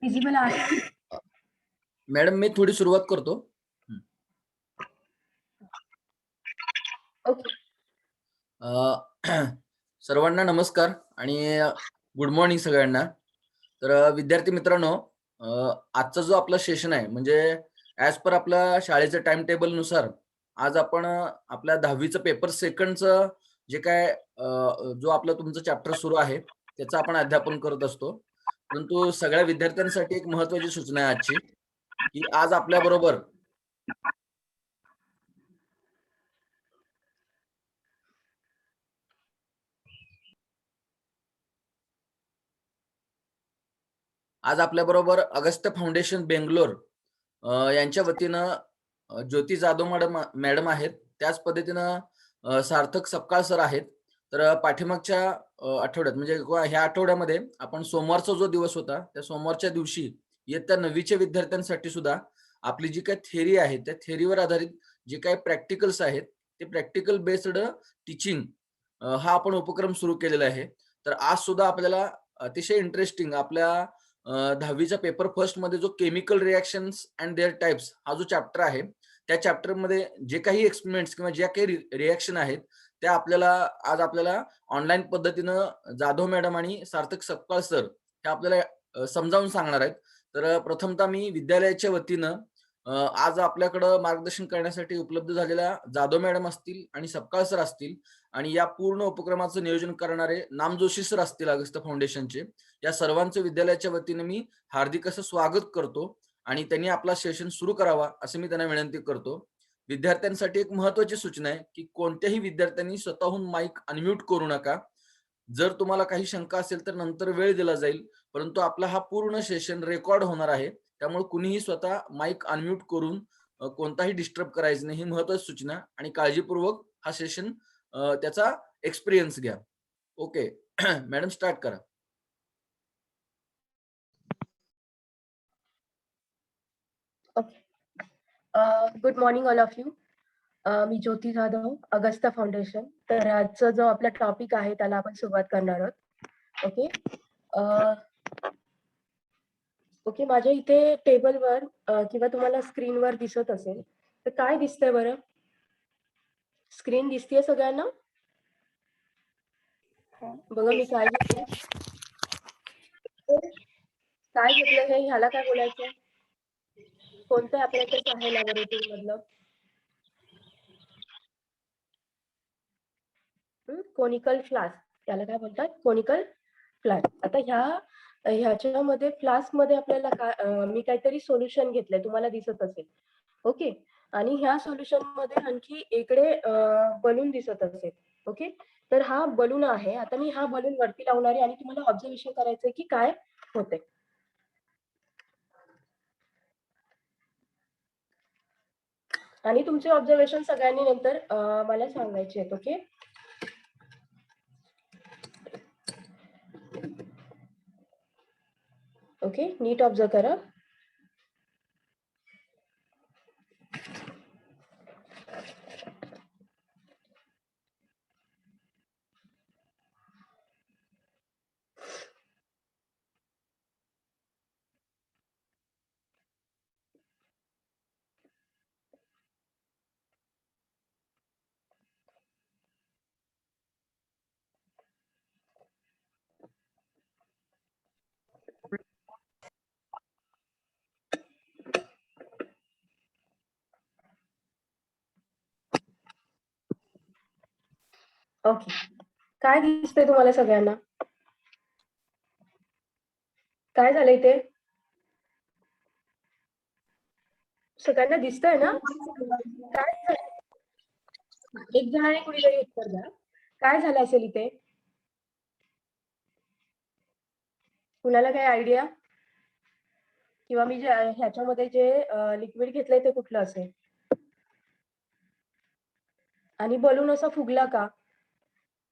Visible आहे. Madam मी थोडी सुरुवात करतो. ओके. सर्वांना नमस्कार आणि गुड मॉर्निंग सगळ्यांना. तर विद्यार्थी मित्रांनो, आजचा जो आपला सेशन आहे म्हणजे ॲज पर आपल्या शाळेच्या टाइम टेबल नुसार आज आपण आपल्या 10वीचं पेपर सेकंडचं जे काय जो आपला तुमचं चॅप्टर सुरू आहे त्याचं आपण अध्यापन करत असतो. परंतु सगळ्या विद्यार्थ्यांसाठी एक महत्त्वाची सूचना आहे आजची, की आज आपल्या बरोबर अगस्त्य फाउंडेशन बेंगलोर यांच्या वतीनं ज्योती जाधव मॅडम आहेत. त्याच पद्धतीनं सार्थक सपकाळ सर आहेत. तर पाठीमागच्या आठवड्यात म्हणजे ह्या आठवड्यामध्ये आपण सोमवारचा जो दिवस होता त्या सोमवारच्या दिवशी इयत्ता 9वीच्या विद्यार्थ्यांसाठी सुद्धा आपली जी काही थेअरी आहे त्या थेअरीवर आधारित जे काही प्रॅक्टिकल्स आहेत ते प्रॅक्टिकल बेस्ड टीचिंग हा आपण उपक्रम सुरू केलेला आहे. तर आज सुद्धा आपल्याला अतिशय इंटरेस्टिंग आपल्या 10वीच्या पेपर फर्स्ट मध्ये जो chemical reactions and their types हा जो चॅप्टर आहे त्या चॅप्टर मध्ये जे काही एक्सपेरिमेंट्स किंवा ज्या काही रिएक्शन आहेत त्या आज आपल्याला ऑनलाईन पद्धतीनं जाधव मॅडम आणि सार्थक सपकाळ सर हे आपल्याला समजावून सांगणार आहेत. तर प्रथमतः मी विद्यालयाच्या वतीनं आज आपल्याकडं मार्गदर्शन करण्यासाठी उपलब्ध झालेल्या जाधव मॅडम असतील आणि सपकाळ सर असतील आणि या पूर्ण उपक्रमाचं नियोजन करणारे नामजोशी सर असतील अगस्त्य फाउंडेशनचे, या सर्वांचं विद्यालयाच्या वतीने मी हार्दिक असं स्वागत करतो आणि त्यांनी आपला सेशन सुरू करावा असं मी त्यांना विनंती करतो. विद्यार्थ्यांसाठी एक महत्त्वाची सूचना आहे की कोणत्याही विद्यार्थ्यांनी स्वतःहून माईक अनम्यूट करू नका. जर तुम्हाला काही शंका असेल तर नंतर वेळ दिला जाईल, परंतु आपला हा पूर्ण सेशन रेकॉर्ड होणार आहे. त्यामुळे कुणीही स्वतः माईक अनम्यूट करून कोणताही डिस्टर्ब करायचं नाही, ही महत्त्वाची सूचना आणि काळजीपूर्वक हा सेशन त्याचा एक्सपिरियन्स घ्या. ओके मॅडम स्टार्ट करा. Okay. Good morning all of you. Me Jyoti Jadhav, Agastya foundation. तर आजचा जो आपला टॉपिक आहे त्याला आपण सुरुवात करणार आहोत. ओके. ओके, माझ्या इथे टेबलवर किंवा तुम्हाला स्क्रीनवर दिसत असेल तर काय दिसतंय बरं? स्क्रीन दिसतेय सगळ्यांना? बघा मी काय घेतलं. काय घेतलं हे ह्याला काय बोलायचं? कोणतं ऍपरेटस आहे लॅबोरेटरी मधलं? कोनिकल फ्लास्क, त्याला काय बोलतात? Conical flask. आता ह्याच्यामध्ये फ्लास्क मध्ये आपल्याला मी काहीतरी सोल्युशन घेतलंय, तुम्हाला दिसत असेल. ओके. आणि ह्या सोल्युशन मध्ये आणखी इकडे बलून दिसत असेल. ओके. तर हा बलून आहे. आता मी हा बलून वरती लावणार आहे आणि तुम्हाला ऑब्झर्वेशन करायचंय की काय होते. आणि तुमचे ऑब्झर्वेशन सगळ्यांनी नंतर मला सांगायचे आहेत. ओके. ओके, नीट ऑब्झर्व करा. ओके. काय दिसतंय तुम्हाला सगळ्यांना? काय झालंय ते? सगळ्यांना दिसतंय ना? काय एक जणाने कुणीतरी उत्तर द्या. काय झालं असेल इथे? कुणाला काही आयडिया? किंवा मी ह्याच्यामध्ये जे लिक्विड घेतलंय ते कुठलं असेल? आणि बलून असा फुगला का?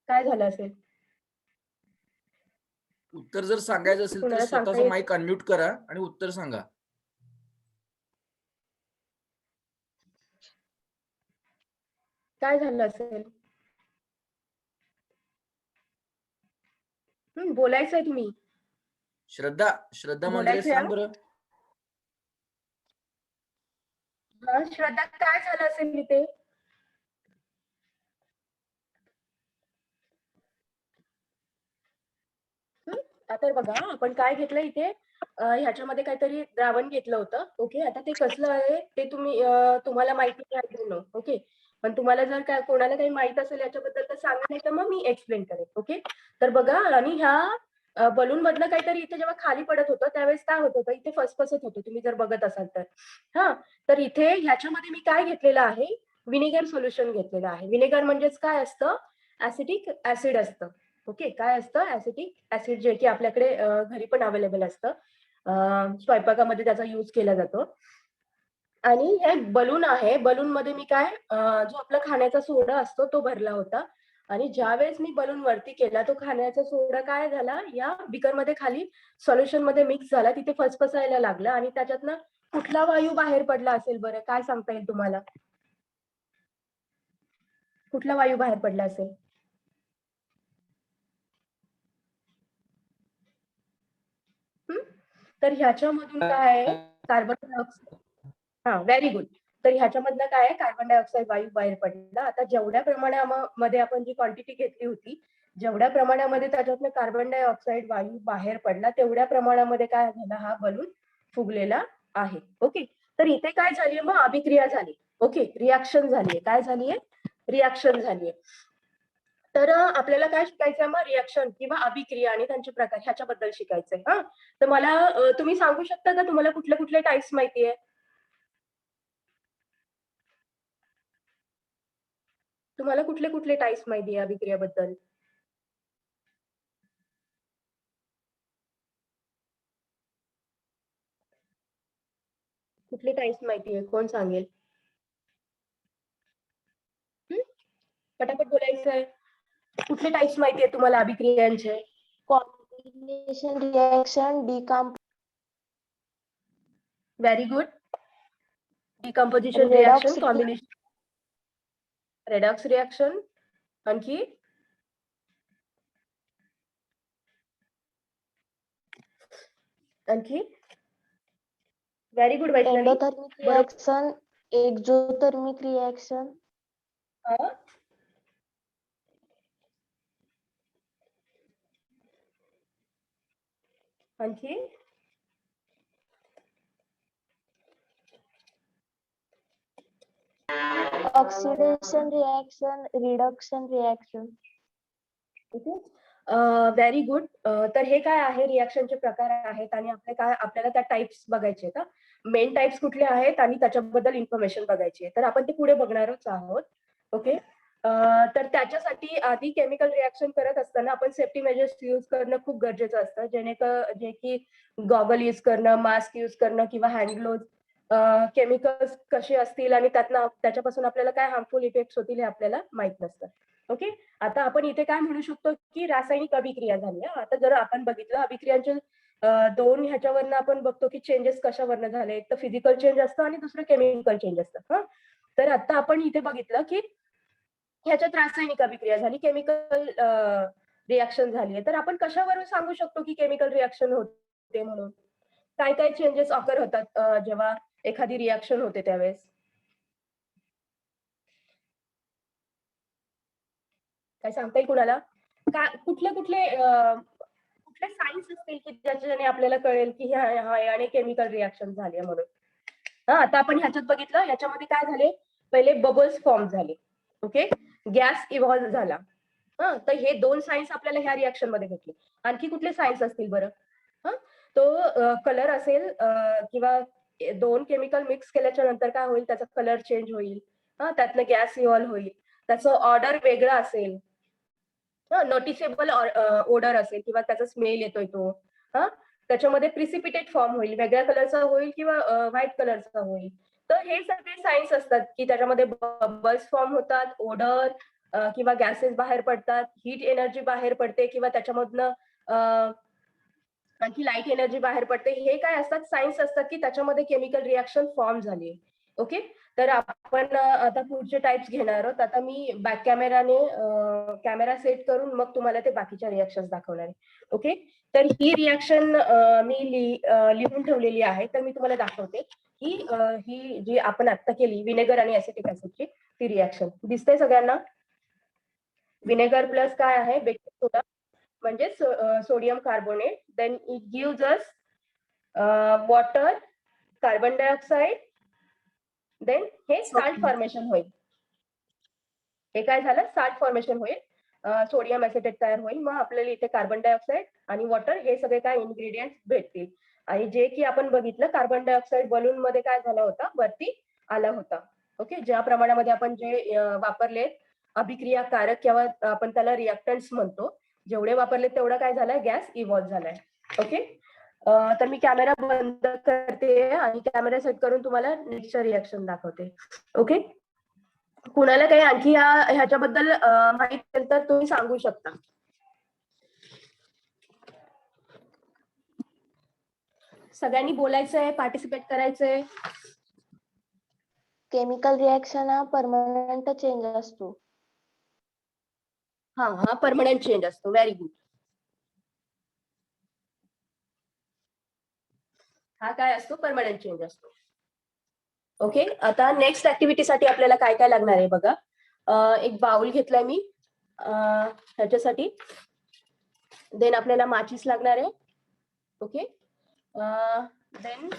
काय झालं असेल? उत्तर जर सांगायचं असेल तर स्वतःचा माईक अनम्यूट करा आणि उत्तर सांगा. काय झालं असेल? बोलायचंय तुम्ही. श्रद्धा मांजरे बोलायचं सांग या. बरं. श्रद्धा, काय झालं असेल इथे? आता बघा, आपण काय घेतलं इथे, ह्याच्यामध्ये काहीतरी द्रावण घेतलं होतं. ओके, आता ते कसलं आहे ते तुम्हाला माहिती आहे. ओके, पण तुम्हाला जर काय कोणाला काही माहित असेल याच्याबद्दल तर सांगा, नाही तर मग मी एक्सप्लेन करेन. ओके, तर बघा, आणि ह्या बलून मधनं काहीतरी इथे जेव्हा खाली पडत होतं त्यावेळेस काय होत होतं, इथे फसफसत होतं, तुम्ही जर बघत असाल तर. हा, तर इथे ह्याच्यामध्ये मी काय घेतलेलं आहे, विनेगर सोल्युशन घेतलेलं आहे. विनेगर म्हणजेच काय असतं, ऍसिटिक ऍसिड असतं. ओके, काय असतं, ऍसिटिक ऍसिड, जे की आपल्याकडे घरी पण अवेलेबल असतं. स्वयंपाकामध्ये त्याचा यूज केला जातो. आणि हे बलून आहे, बलून मध्ये मी काय जो आपला खाण्याचा सोडा असतो तो भरला होता. आणि ज्या वेळेस मी बलून वरती केला, तो खाण्याचा सोडा काय झाला, या बिकर मध्ये खाली सोल्युशन मध्ये मिक्स झाला, तिथे फसफसायला लागला. आणि त्याच्यातनं कुठला वायू बाहेर पडला असेल बरं, काय सांगता येईल तुम्हाला? कुठला वायू बाहेर पडला असेल? तर ह्याच्यामधून काय आहे, कार्बन डायऑक्साईड. हा, व्हेरी गुड. तर ह्याच्यामधनं काय आहे, कार्बन डायऑक्साईड वायू बाहेर पडला. आता जेवढ्या प्रमाणामध्ये आपण जी क्वांटिटी घेतली होती, जेवढ्या प्रमाणामध्ये त्याच्यातनं कार्बन डायऑक्साईड वायू बाहेर पडला, तेवढ्या प्रमाणामध्ये काय झाला, हा बलून फुगलेला आहे. ओके, तर इथे काय झाली, मग अभिक्रिया झाली. ओके, रिॲक्शन झालीये. काय झालीये, रिॲक्शन झालीये. तर आपल्याला काय शिकायचंय मग, रिॲक्शन किंवा अभिक्रिया आणि त्यांचे प्रकार ह्याच्याबद्दल शिकायचंय. हा, तर मला तुम्ही सांगू शकता का, तुम्हाला कुठले कुठले टाइप्स माहितीये? तुम्हाला कुठले कुठले टाइप्स माहिती आहे अभिक्रियाबद्दल? कुठले टाइप्स माहिती आहे, कोण सांगेल? हं? पटापट बोलायचं आहे. कुठले टाइप्स माहिती आहे तुम्हाला अभिक्रियांचे? Combination reaction, very good. Decomposition redox reaction, combination, redox reaction. आणखी? आणखी? Very good Vaishnavi. Endothermic reaction, exothermic reaction, हा? आणखी? Oxidation reaction, reduction reaction. Very good. तर हे काय आहे, रिॲक्शनचे प्रकार आहेत आणि आपल्याला त्या टाइप्स बघायचे का, मेन टाइप्स कुठले आहेत आणि त्याच्याबद्दल इन्फॉर्मेशन बघायची आहे. तर आपण ते पुढे बघणारच आहोत. ओके, तर त्याच्यासाठी आधी केमिकल रिॲक्शन करत असताना आपण सेफ्टी मेजर्स यूज करणं खूप गरजेचं असतं, जे की गॉगल यूज करणं, मास्क यूज करणं किंवा हँड ग्लोव्ज. केमिकल्स कसे असतील आणि त्याच्यापासून आपल्याला काय हार्मफुल इफेक्ट्स होतील हे आपल्याला माहित नसतं. ओके, आता आपण इथे काय म्हणू शकतो की रासायनिक अभिक्रिया झाली. आता जर आपण बघितलं अभिक्रियांचे दोन ह्याच्यावरनं आपण बघतो की चेंजेस कशावरनं झाले, एक तर फिजिकल चेंज असतं आणि दुसरं केमिकल चेंज असतं. हा, तर आता आपण इथे बघितलं की ह्याच्यात रासायनिक अभिक्रिया झाली, केमिकल रिॲक्शन झाली. तर आपण कशावरून सांगू शकतो की केमिकल रिॲक्शन होते म्हणून? काय काय चेंजेस ऑकर होतात जेव्हा एखादी रिॲक्शन होते त्यावेळेस? काय सांगता येईल कुणाला? कुठले कुठले कुठले सायन्स असतील की ज्याच्याने आपल्याला कळेल की याने केमिकल रिॲक्शन झाली म्हणून? हा, आता आपण ह्याच्यात बघितलं, याच्यामध्ये काय झाले, पहिले बबल्स फॉर्म झाले. ओके, गॅस इव्हॉल्व्ह झाला. हा, तर हे दोन सायन्स आपल्याला ह्या रिॲक्शन मध्ये भेटले. आणखी कुठले सायन्स असतील बरं? हा, तो कलर असेल किंवा दोन केमिकल मिक्स केल्याच्या नंतर काय होईल, त्याचा कलर चेंज होईल. हा, त्यातनं गॅस इव्हॉल्व्ह होईल, त्याचं ऑर्डर वेगळा असेल, नोटिसेबल ओडर असेल किंवा त्याचा स्मेल येतोय तो. हा, त्याच्यामध्ये प्रिसिपिटेट फॉर्म होईल, वेगळ्या कलरचा होईल किंवा व्हाईट कलरचा होईल. तर हे सगळे सायन्स असतात की त्याच्यामध्ये बबल्स फॉर्म होतात, ओडर किंवा गॅसेस बाहेर पडतात, हीट एनर्जी बाहेर पडते किंवा त्याच्यामधनं आणखी लाईट एनर्जी बाहेर पडते. हे काय असतात, सायन्स असतात की त्याच्यामध्ये केमिकल रिॲक्शन फॉर्म झाली. ओके. तर आपण आता पुढचे टाइप्स घेणार आहोत. आता मी बॅक कॅमेरा सेट करून मग तुम्हाला ते बाकीच्या रिएक्शन्स दाखवणार आहे. ओके. तर ही रिएक्शन मी लिहून ठेवलेली आहे. तर मी तुम्हाला दाखवते की ही जी आपण आता केली विनेगर आणि ऍसिटिक ऍसिडची ती रिएक्शन दिसते सगळ्यांना. विनेगर प्लस काय आहे, बेकिंग सोडा म्हणजे sodium carbonate. Then it gives us water, carbon dioxide, then हे साल्ट फॉर्मेशन होईल. हे काय झालं, साल्ट फॉर्मेशन होईल, सोडियम ऍसिटेट तयार होईल. मग आपल्याला इथे कार्बन डायऑक्साइड आणि वॉटर हे सगळे काय इन्ग्रेडियंट भेटतील. आणि जे की आपण बघितलं कार्बन डायऑक्साइड बलून मध्ये काय झाला होता, वरती आला होता. ओके. ज्या प्रमाणामध्ये आपण जे वापरले अभिक्रियाकारक किंवा आपण त्याला रिएक्टंट्स म्हणतो, जेवढे वापरले तेवढा काय झालाय, गॅस इव्हॉल्व्ह झालाय. ओके. तर मी कॅमेरा बंद करते आणि कॅमेरा सेट करून तुम्हाला नेक्स्ट रिएक्शन दाखवते. ओके. कुणाला काही आणखी ह्याच्याबद्दल माहिती असेल तर तुम्ही सांगू शकता. सगळ्यांनी बोलायचंय, पार्टिसिपेट करायचंय. केमिकल रिएक्शन हा परमनंट चेंज असतो. हा परमनंट चेंज असतो. Very good. हा काय असतो, परमनंट चेंज असतो. ओके. आता नेक्स्ट ऍक्टिव्हिटीसाठी आपल्याला काय काय लागणार आहे बघा. एक बाउल घेतलाय मी ह्याच्यासाठी. देन आपल्याला माचीस लागणार आहे. Okay. Then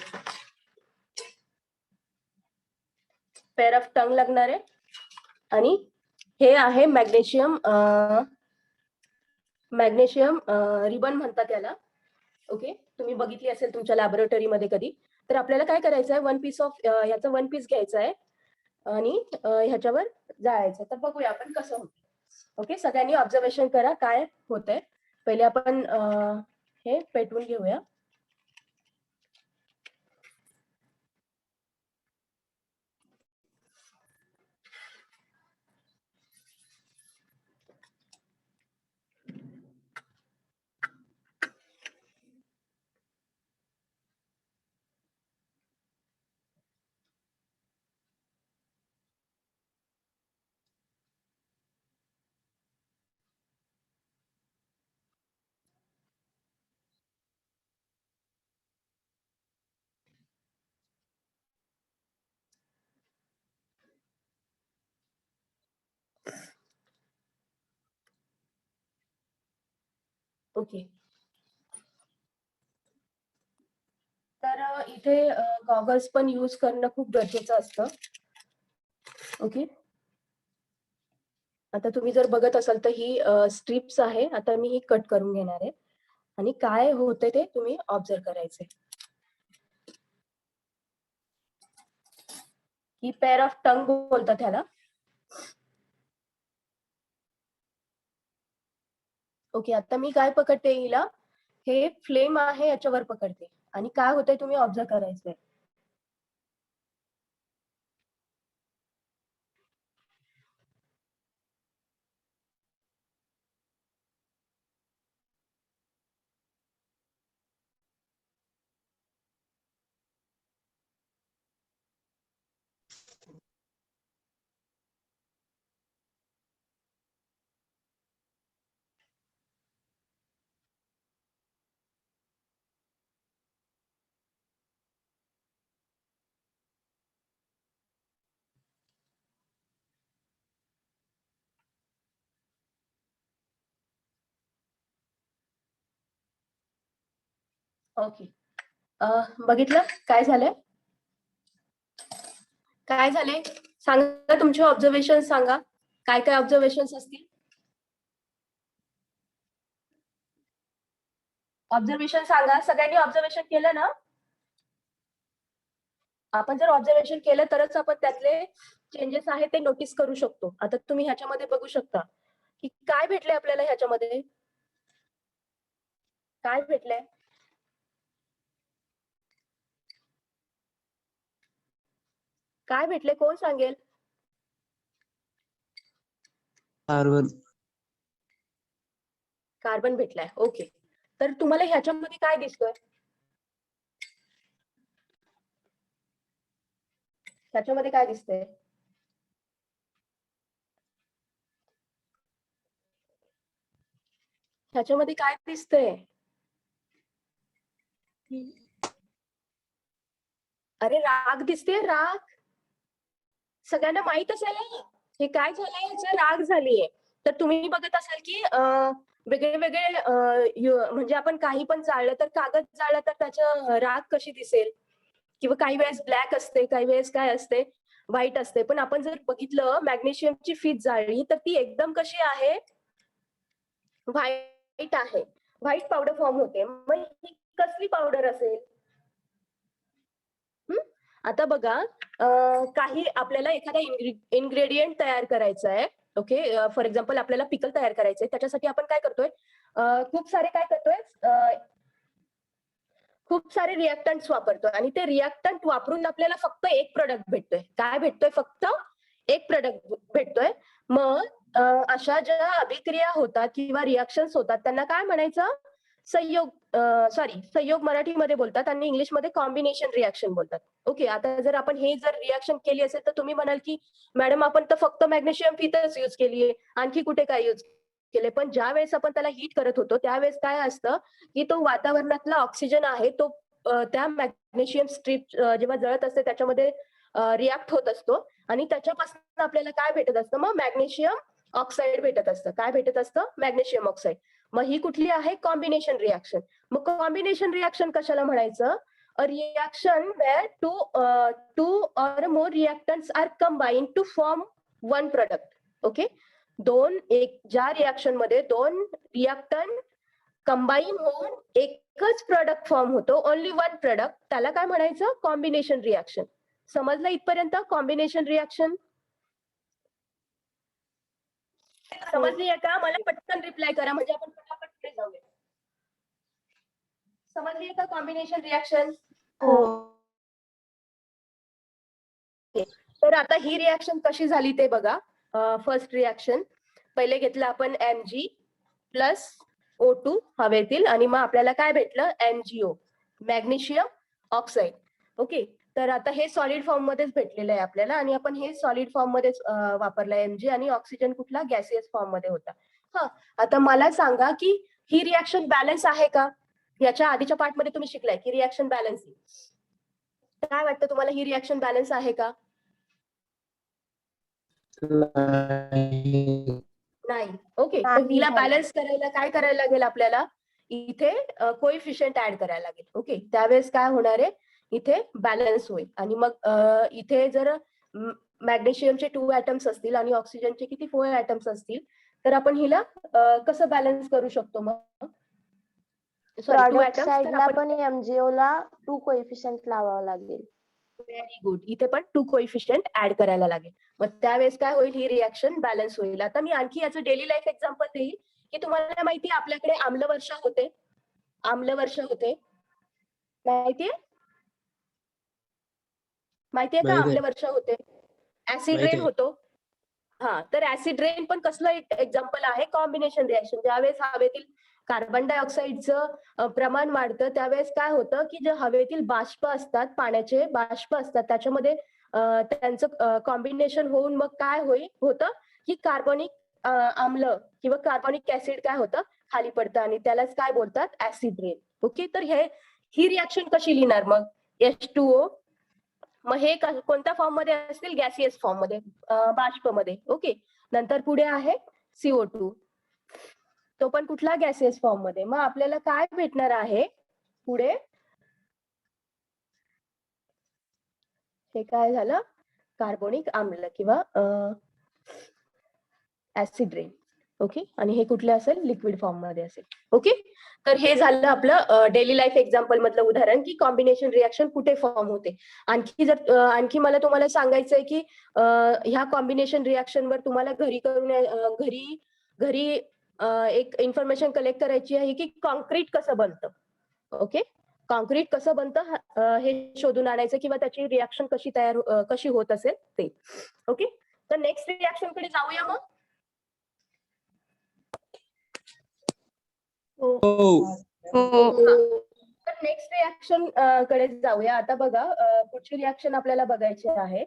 pair of tong लागणार आहे. आणि हे आहे मॅग्नेशियम रिबन म्हणतात याला. ओके. तुम्ही बघितली असेल तुमच्या लॅबोरेटरीमध्ये कधी. तर आपल्याला काय करायचं आहे, ह्याचं वन पीस घ्यायचं आहे आणि ह्याच्यावर जायचं. तर बघूया आपण कसं होतं. ओके. सगळ्यांनी ऑब्झर्वेशन करा काय होतंय. पहिले आपण हे पेटवून घेऊया. ओके. तर इथे गॉगल्स पण यूज करणं खूप गरजेचं असतं. ओके. आता तुम्ही जर बघत असाल तर ही स्ट्रिप्स आहे. आता मी ही कट करून घेणार आहे आणि काय होते ते तुम्ही ऑब्झर्व करायचे. ही पेअर ऑफ टंग बोलतात ह्याला. ओके. आता मी काय पकडते हिला, हे फ्लेम आहे याच्यावर पकडते आणि काय होतंय तुम्ही ऑब्झर्व करायचंय. ओके. बघितलं काय झालंय, काय झालंय सांगा. तुमचे ऑब्झर्वेशन सांगा, काय काय ऑब्झर्वेशन असतील. ऑब्झर्वेशन सांगा. सगळ्यांनी ऑब्झर्वेशन केलं ना. आपण जर ऑब्झर्वेशन केलं तरच आपण त्यातले चेंजेस आहेत ते नोटीस करू शकतो. आता तुम्ही ह्याच्यामध्ये बघू शकता की काय भेटले आपल्याला. ह्याच्यामध्ये काय भेटलंय, काय भेटले कोण सांगेल. कार्बन. कार्बन भेटलाय. ओके. तर तुम्हाला ह्याच्यामध्ये काय दिसतोय, त्याच्यामध्ये काय दिसतंय? ह्याच्यामध्ये काय दिसतंय? अरे राग दिसते, राग. सगळ्यांना माहित असेल ना हे काय झालंय, ह्याचं राग झालीये. तर तुम्ही बघत असाल की वेगळे वेगळे म्हणजे आपण काही पण जाळलं तर, कागद जाळलं तर त्याचं राग कशी दिसेल, किंवा काही वेळेस ब्लॅक असते, काही वेळेस काय असते, व्हाईट असते. पण आपण जर बघितलं मॅग्नेशियमची फीत जाळली तर ती एकदम कशी आहे, व्हाईट आहे, व्हाईट पावडर फॉर्म होते. मग ही कसली पावडर असेल? आता बघा, काही आपल्याला एखादा इन्ग्रेडियंट तयार करायचा आहे. ओके, फॉर एक्झाम्पल आपल्याला पिकल तयार करायचंय. त्याच्यासाठी आपण काय करतोय, खूप सारे काय करतोय, खूप सारे रिएक्टंट्स वापरतोय आणि ते रिएक्टंट वापरून आपल्याला फक्त एक प्रोडक्ट भेटतोय. काय भेटतोय? फक्त एक प्रोडक्ट भेटतोय. मग अशा ज्या अभिक्रिया होतात किंवा रिएक्शन्स होतात त्यांना काय म्हणायचं? संयोग, संयोग मराठीमध्ये बोलतात आणि इंग्लिशमध्ये कॉम्बिनेशन रिएक्शन बोलतात. ओके, आता जर आपण हे जर रिएक्शन केली असेल तर तुम्ही म्हणाल की मॅडम आपण तर फक्त मॅग्नेशियम फीतच युज केलीये, आणखी कुठे काय युज केले? पण ज्या वेळेस आपण त्याला हीट करत होतो त्यावेळेस काय असतं की तो वातावरणातला ऑक्सिजन आहे तो त्या मॅग्नेशियम स्ट्रीप जेव्हा जळत असते त्याच्यामध्ये रिॲक्ट होत असतो आणि त्याच्यापासून आपल्याला काय भेटत असतं? मग मॅग्नेशियम ऑक्साईड भेटत असतं. काय भेटत असतं? Magnesium oxide. मग ही कुठली आहे? Combination reaction. मग कॉम्बिनेशन रिएक्शन कशाला म्हणायचं? A reaction where two or more reactants are combined to form one product. Okay, ज्या रिएक्शन मध्ये दोन रिएक्टंट कंबाईन होऊन एकच प्रोडक्ट फॉर्म होतो, ओनली वन प्रोडक्ट, त्याला काय म्हणायचं? Combination reaction. समजलं इथपर्यंत? कॉम्बिनेशन रिएक्शन समजली आहे का? मला पटकन रिप्लाय करा म्हणजे आपण पटापट पुढे जाऊया. समजली आहे का कॉम्बिनेशन रिएक्शन? हो. तर आता ही रिएक्शन कशी झाली ते बघा. फर्स्ट रिएक्शन पहिले घेतलं आपण Mg प्लस O2 हवेतील आणि मग आपल्याला काय भेटलं? MgO, magnesium oxide. ओके, तर आता हे सॉलिड फॉर्म मध्येच भेटलेलं आहे आपल्याला आणि आपण हे सॉलिड फॉर्म मध्येच वापरलंय Mg, आणि ऑक्सिजन कुठला? गॅसियस फॉर्म मध्ये होता. हा, आता मला सांगा की ही रिएक्शन बॅलन्स आहे का? याच्या आधीच्या पार्ट मध्ये तुम्ही शिकलाय की रिएक्शन बॅलन्स. काय वाटतं तुम्हाला, ही रिएक्शन बॅलन्स आहे का? नाही. ओके, तर नाही हिला झालं. बॅलन्स करायला काय करायला लागेल आपल्याला? इथे कोइफिशियंट ऍड करायला लागेल. ओके, त्यावेळेस काय होणार आहे? इथे बॅलन्स होईल. आणि मग इथे जर मॅग्नेशियमचे 2 ऍटम्स असतील आणि ऑक्सिजनचे किती 4 ऍटम्स असतील तर आपण हिला कसं बॅलन्स करू शकतो? मग सॉरी 2 प्रॉडक्ट ऍटम्स तर साइडला आपण पण MgO ला 2 कोएफिशियंट लावावं लागेल. व्हेरी गुड, इथे पण 2 कोइफिशियंट ऍड करायला लागेल. मग त्यावेळेस काय होईल? ही रिएक्शन बॅलन्स होईल. आता मी आणखी याचं डेली लाईफ एक्झाम्पल देईल की तुम्हाला माहिती आहे आपल्याकडे आम्लवर्षा होते. आम्लवर्षा होते, माहितीये? माहितीये का? माहित आहे. आम्लवर्षा होते. ऍसिड माहित रेन आहे. होतो. हा, तर ऍसिड रेन पण कसलं एक्झाम्पल आहे? Combination reaction. ज्यावेळेस हवेतील कार्बन डायऑक्साईडचं प्रमाण वाढतं त्यावेळेस काय होतं की जे हवेतील बाष्प असतात, पाण्याचे बाष्प असतात, त्याच्यामध्ये त्यांचं कॉम्बिनेशन होऊन मग काय होतं की कार्बनिक आम्ल किंवा कार्बनिक ऍसिड काय होतं? खाली पडतं आणि त्यालाच काय बोलतात? Acid rain. ओके, तर ही रिएक्शन कशी लिहिणार मग? H2O. मग हे कोणत्या फॉर्म मध्ये असतील? गॅसियस फॉर्म मध्ये, बाष्प मध्ये. ओके, नंतर पुढे आहे CO2, तो पण कुठला? गॅसियस फॉर्म मध्ये. मग आपल्याला काय भेटणार आहे पुढे? हे काय झालं? कार्बोनिक आम्ल किंवा ऍसिड रेन. ओके, आणि हे कुठले असेल? लिक्विड फॉर्म मध्ये असेल. ओके, तर हे झालं आपलं डेली लाईफ एक्झाम्पल मधलं उदाहरण की कॉम्बिनेशन रिएक्शन कुठे फॉर्म होते. आणखी मला तुम्हाला सांगायचंय की ह्या कॉम्बिनेशन रिएक्शन वर तुम्हाला घरी एक इन्फॉर्मेशन कलेक्ट करायची आहे की कॉन्क्रीट कसं बनतं. ओके, कॉन्क्रीट कसं बनतं हे शोधून आणायचं किंवा त्याची रिएक्शन कशी होत असेल ते. ओके, तर नेक्स्ट रिएक्शन कडे जाऊया मग. तर नेक्स्ट रिएक्शन कडे जाऊया. आता बघा, पुढची रिएक्शन आपल्याला बघायची आहे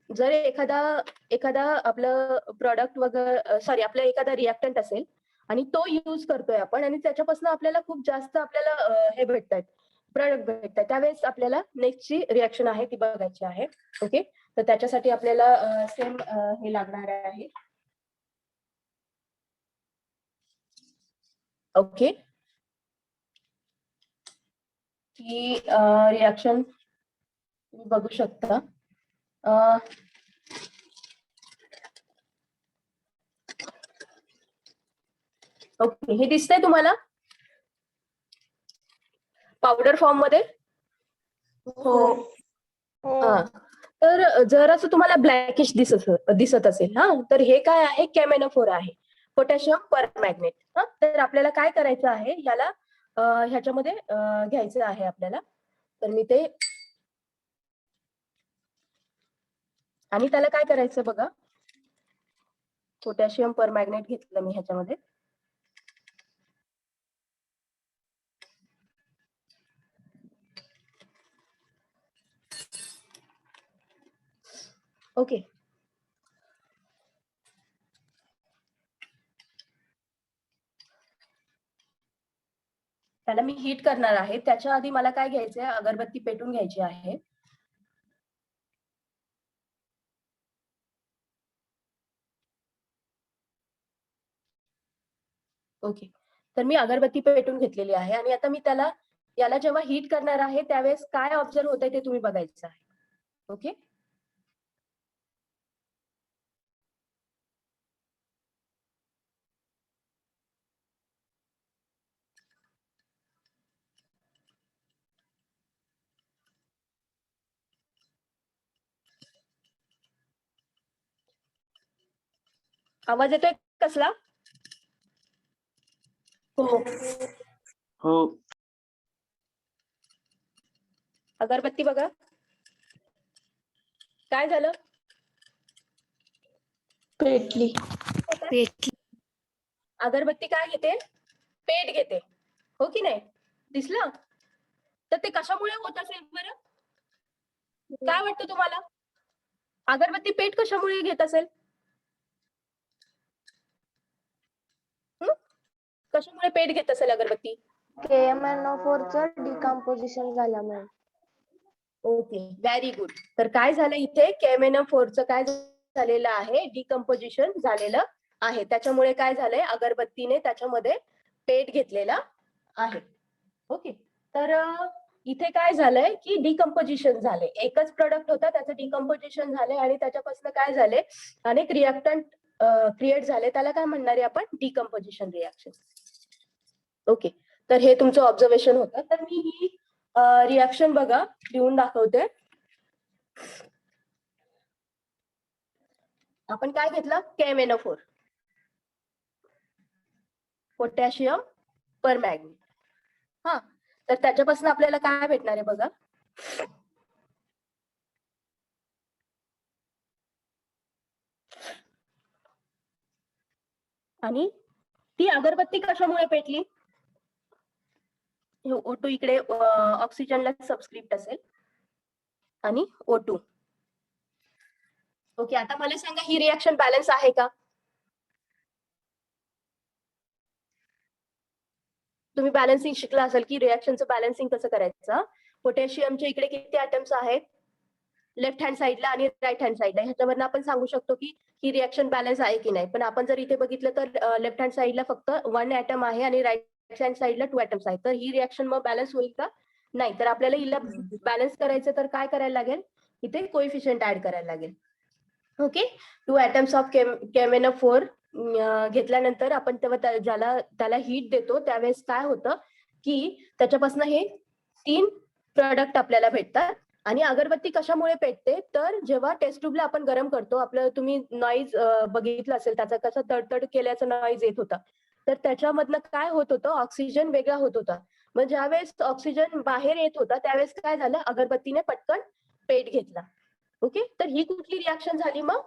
जर एखादा आपलं प्रोडक्ट वगैरे सॉरी आपला एखादा रिएक्टंट असेल आणि तो यूज करतोय आपण आणि त्याच्यापासून आपल्याला खूप जास्त आपल्याला हे भेटतात प्रोडक्ट भेटतात, त्यावेळेस आपल्याला नेक्स्टची रिएक्शन आहे ती बघायची आहे. ओके, तर त्याच्यासाठी आपल्याला सेम हे लागणार आहे. ओके, ही रिएक्शन तुम्ही बघू शकता. ओके, हे दिसतंय तुम्हाला पावडर फॉर्म मध्ये? हो. तर जर असं तुम्हाला ब्लॅकिश दिसत असेल हा, तर हे काय आहे? कॅमेनोफोर आहे, पोटॅशियम परमॅग्नेट. तर आपल्याला काय करायचं आहे, याला ह्याच्यामध्ये घ्यायचं आहे आपल्याला. तर मी ते आणि त्याला काय करायचं बघा, पोटॅशियम परमॅग्नेट घेतलं मी ह्याच्यामध्ये. ओके, त्याला मी हीट करणार आहे. त्याच्या आधी मला काय घ्यायचंय, अगरबत्ती पेटून घ्यायची आहे. ओके, तर मी अगरबत्ती पेटून घेतलेली आहे आणि आता मी याला जेव्हा हीट करणार आहे त्यावेळेस काय ऑब्झर्व होतंय ते तुम्ही बघायचं आहे. ओके, आवाज येतोय कसला? हो. अगरबत्ती बघा काय झालं, पेटली. अगरबत्ती काय घेते? पेट घेते, हो की नाही? दिसलं? तर ते कशामुळे होत असेल बरं? काय वाटतं तुम्हाला? अगरबत्ती पेट कशामुळे घेत असेल? कशामुळे पेट घेत असेल अगरबत्ती? KMnO4 चं डिकम्पोजिशन झाल्यामुळे. Okay, very good. तर काय झालं इथे, KMnO4 चं काय झालेलं आहे, डिकम्पोजिशन झालेलं आहे. त्याच्यामुळे काय झालंय, अगरबत्तीने त्याच्यामध्ये पेट घेतलेला आहे. ओके, तर इथे काय झालंय की डिकम्पोजिशन झाले. एकच प्रोडक्ट होता, त्याचं डिकम्पोजिशन झाले आणि त्याच्यापासून काय झाले, अनेक रिएक्टंट क्रिएट झाले. त्याला काय म्हणणार आहे आपण? Decomposition reaction. ओके, तर हे तुमचं ऑब्झर्वेशन होतं. तर मी ही रिएक्शन बघा लिहून दाखवते. आपण काय घेतलं? KMnO4, potassium परमॅग्नेट. हा, तर त्याच्यापासून आपल्याला काय भेटणार आहे बघा. आणि ती अगरबत्ती कशामुळे पेटली? O2 इकडे ऑक्सिजनला सबस्क्रिप्ट असेल आणि O2. ओके, आता मला सांगा ही रिएक्शन बॅलन्स आहे का? तुम्ही बॅलन्सिंग शिकला असाल की रिएक्शनचं बॅलन्सिंग कसं करायचं. पोटॅशियमच्या इकडे किती ॲटम्स आहेत? लेफ्ट हँड साईडला आणि राईट हँड साईडला. ह्याच्यावरनं आपण सांगू शकतो की ही रिएक्शन बॅलन्स आहे की नाही. पण आपण जर इथे बघितलं तर लेफ्ट हँड साईडला फक्त 1 ॲटम आहे आणि राईट हँड साईडला 2 ॲटम्स आहेत. तर ही रिएक्शन मग बॅलन्स होईल का? नाही. तर आपल्याला हिला बॅलन्स करायचं तर काय करायला लागेल, इथे कोएफिशियंट ऍड करायला लागेल. ओके, 2 ॲटम्स ऑफ KMnO4 घेतल्यानंतर आपण तेव्हा त्याला हीट देतो त्यावेळेस काय होतं की त्याच्यापासून हे 3 प्रोडक्ट आपल्याला भेटतात. आणि अगरबत्ती कशामुळे पेटते, तर जेव्हा टेस्ट ट्यूबला आपण गरम करतो, आपलं तुम्ही नॉईज बघितलं असेल, त्याचा कसा तडतड केल्याचा नॉईज येत होता. तर त्याच्यामधनं काय होत होतं, ऑक्सिजन वेगळा होत होता. मग ज्यावेळेस ऑक्सिजन बाहेर येत होता त्यावेळेस काय झालं, अगरबत्तीने पटकन पेट घेतला. ओके, तर ही कुठली रिएक्शन झाली मग?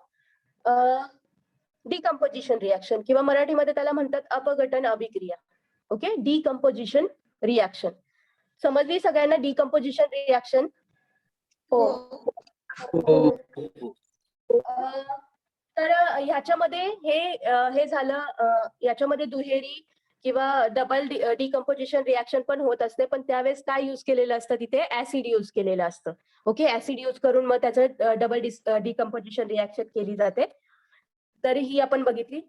डिकम्पोजिशन रिएक्शन, किंवा मराठीमध्ये त्याला म्हणतात अपघटन अभिक्रिया. Okay, decomposition reaction. समजली सगळ्यांना डिकम्पोजिशन रिएक्शन? हो. तर ह्याच्यामध्ये हे झालं, याच्यामध्ये दुहेरी किंवा डबल डिकम्पोजिशन रिॲक्शन पण होत असते, पण त्यावेळेस काय युज केलेलं असतं तिथे ऍसिड युज केलेलं असतं. ओके, ऍसिड युज करून मग त्याचं डबल डिकम्पोजिशन रिॲक्शन केली जाते. तर ही आपण बघितली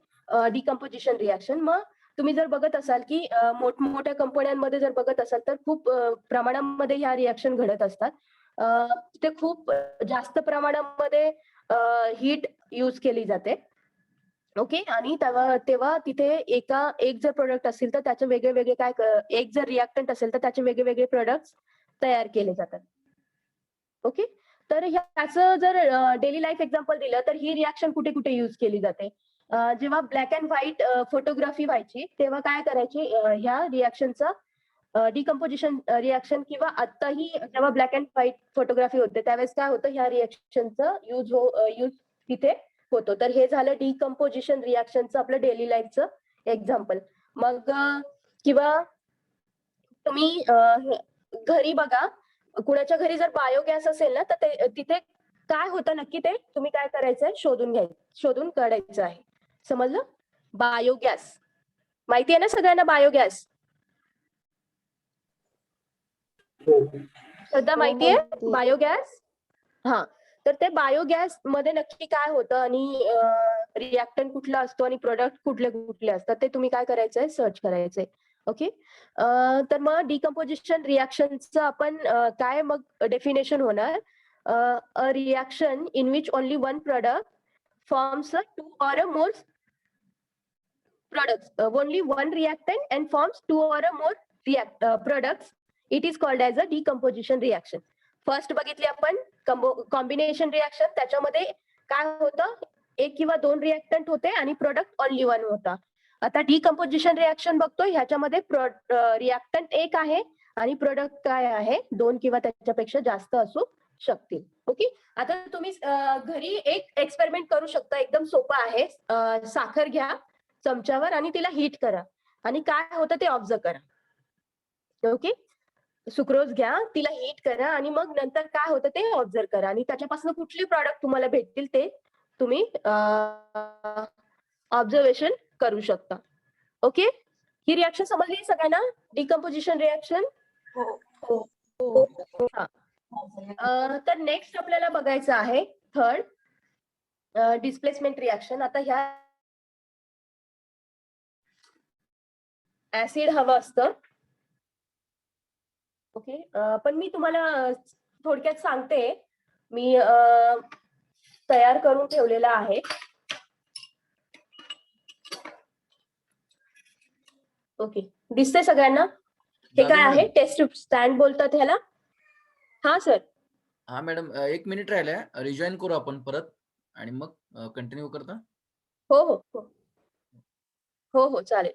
डिकम्पोजिशन रिॲक्शन. मग तुम्ही जर बघत असाल की मोठमोठ्या कंपन्यांमध्ये जर बघत असाल तर खूप प्रमाणामध्ये ह्या रिॲक्शन घडत असतात. ते खूप जास्त प्रमाणामध्ये हीट यूज केली जाते. ओके, आणि तेव्हा तिथे एक जर प्रोडक्ट असेल तर त्याचे वेगळे वेगळे एक जर रिॲक्टंट असेल तर त्याचे वेगळे वेगळे प्रोडक्ट्स तयार केले जातात. ओके, तर ह्याचं जर डेली लाईफ एक्झाम्पल दिलं तर ही रिॲक्शन कुठे कुठे यूज केली जाते. जेव्हा ब्लॅक अँड व्हाईट फोटोग्राफी व्हायची तेव्हा काय करायची, ह्या रिॲक्शनचा डिकम्पोजिशन रिॲक्शन किंवा आत्ताही जेव्हा ब्लॅक अँड व्हाईट फोटोग्राफी होते त्यावेळेस काय होतं, ह्या रिॲक्शनचं यूज तिथे होतो. तर हे झालं डिकम्पोजिशन रिॲक्शनचं आपलं डेली लाईफचं एक्झाम्पल. मग किंवा तुम्ही घरी बघा, कुणाच्या घरी जर बायोगॅस असेल ना तर तिथे काय होतं नक्की ते तुम्ही काय करायचंय शोधून काढायचं आहे. समजलं? बायोगॅस माहिती आहे ना सगळ्यांना बायोगॅस? श्रद्धा माहितीये माहितीये. बायोगॅस? हा, तर ते बायोगॅस मध्ये नक्की काय होतं आणि रिॲक्टंट कुठला असतो आणि प्रोडक्ट कुठले कुठले असतात ते तुम्ही काय करायचंय सर्च करायचंय. ओके, तर मग डिकम्पोजिशन रिॲक्शनचं आपण काय मग डेफिनेशन होणार, a reaction in which only one product forms to or a more products, only one reactant and forms two or more products, it is called as a decomposition reaction. First बघितली आपण combination reaction, त्याच्यामध्ये काय होतं, एक किंवा दोन reactant होते आणि प्रोडक्ट ओनली वन होता. आता डिकम्पोजिशन रिॲक्शन बघतोय, ह्याच्यामध्ये रिॲक्टंट एक आहे आणि प्रोडक्ट काय आहे, दोन किंवा त्याच्यापेक्षा जास्त असू शकतील. ओके, आता तुम्ही घरी एक एक्सपेरिमेंट करू शकता, एकदम सोपं आहे. साखर घ्या चमच्यावर आणि तिला हीट करा आणि काय होतं ते ऑब्झर्व करा. ओके, सुक्रोज घ्या, तिला हीट करा आणि मग नंतर काय होतं ते ऑब्झर्व करा आणि त्याच्यापासून कुठले प्रॉडक्ट तुम्हाला भेटतील ते तुम्ही ऑब्झर्वेशन करू शकता. ओके, ही रिॲक्शन समजली सगळ्यांना, डिकम्पोजिशन रिॲक्शन? तर नेक्स्ट आपल्याला बघायचं आहे थर्ड डिस्प्लेसमेंट रिॲक्शन. आता ह्या ऍसिड हवं असतं. ओके, पण मी तुम्हाला थोडक्यात सांगते, मी तयार करून ठेवलेला आहे. ओके, दिसतंय सगळ्यांना? हे काय जाधव आहे, मॅडम. टेस्ट स्टँड बोलतात ह्याला. हा सर. हा मॅडम, 1 मिनिट राहिलाय, रिजॉईन करू आपण परत आणि मग कंटिन्यू करता. हो हो हो हो हो चालेल.